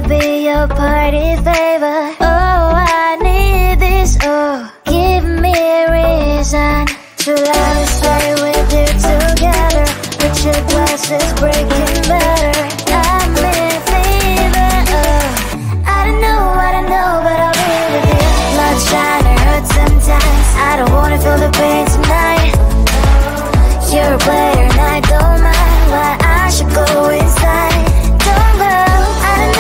be your party favor? Oh, I need this, oh, give me a reason to love and stay with you together. With your glasses breaking better, I'm in fever, oh. I don't know, but I'll be with you. Blood shine, it hurts sometimes. I don't wanna feel the pain tonight. You're a player and I don't mind why I should go inside. Don't go, I don't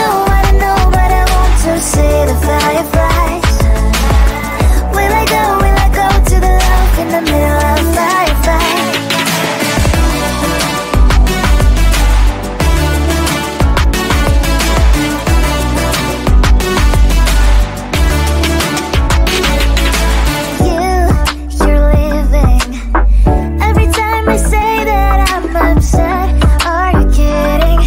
know, but I want to see the fireflies. Will I go to the love in the middle of firefight? You're leaving. Every time I say that I'm upset, are you kidding?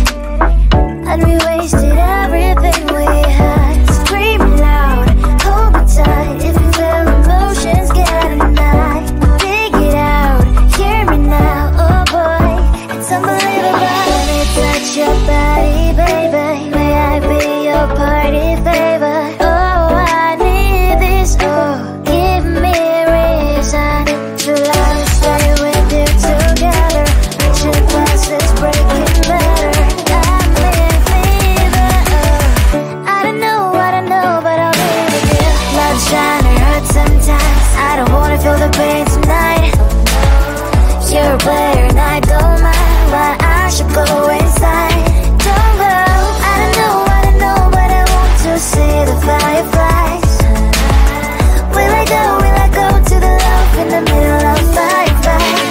And we wasted everything we had. Screaming loud, hold me tight. If you feel emotions getting mad, dig it out, hear me now. Oh boy, it's unbelievable. Let me touch your body, baby. May I be your party favor? Oh, I need this, oh, give me a reason to love and stay with you together. With your glasses breaking better, I'm in fever, oh. I don't know, but I'll be with you. Love shine, it hurts sometimes. I don't wanna feel the pain tonight. You're a player and I don't mind why I should go inside. Don't go, I don't know, but I want to see the fireflies. Will I go to the love in the middle of firefight?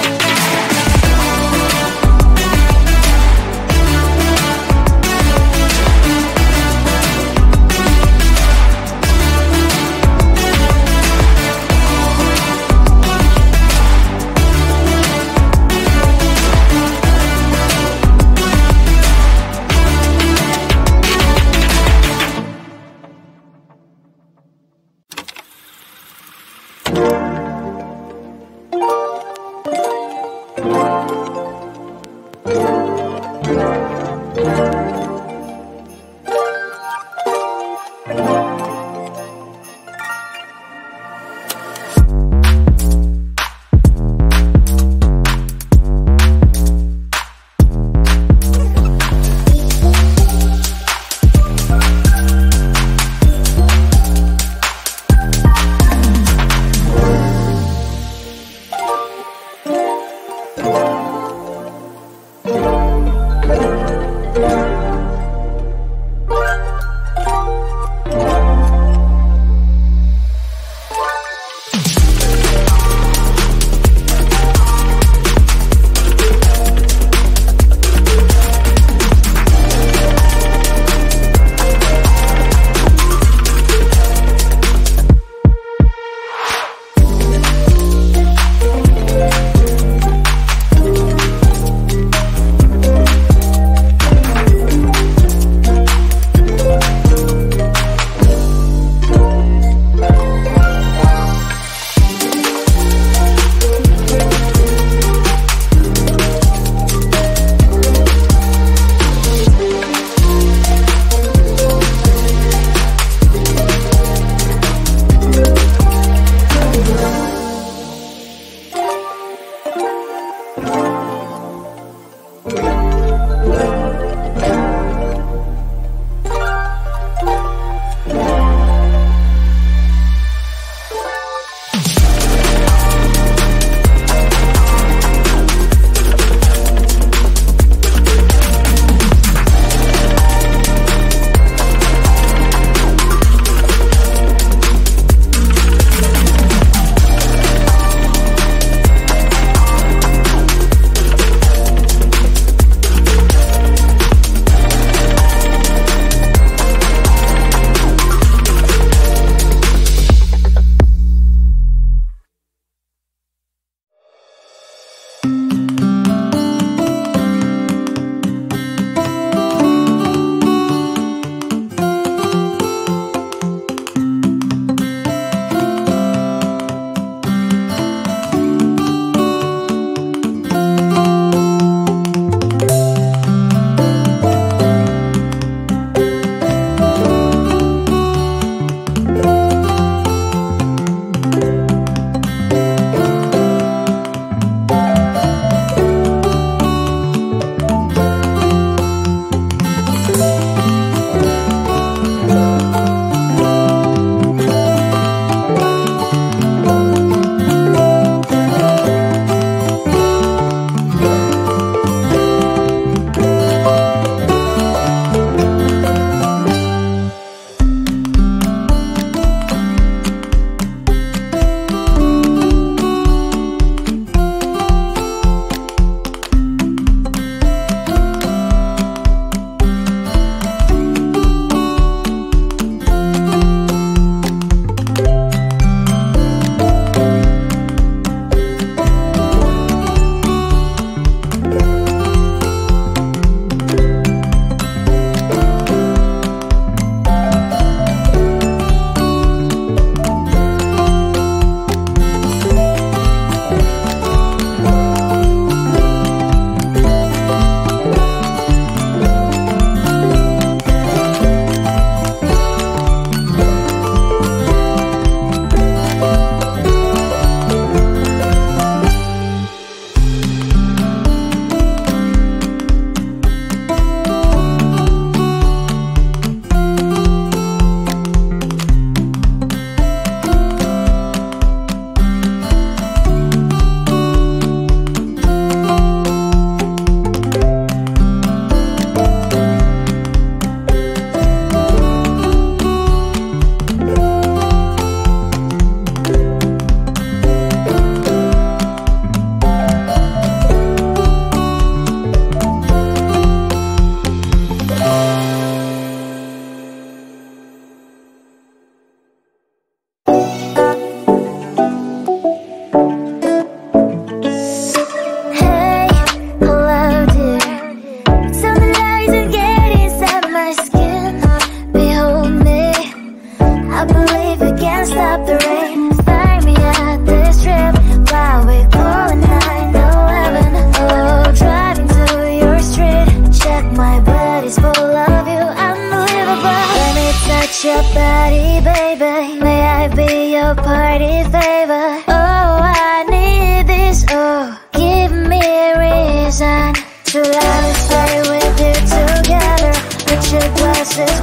stop the rain. Find me at this trip while we're going 9/11. Oh, driving to your street. Check my body's full of you, unbelievable. Let me touch your body, baby. May I be your party favor? Oh, I need this. Oh, give me a reason to let me stay with you together. Put your glasses.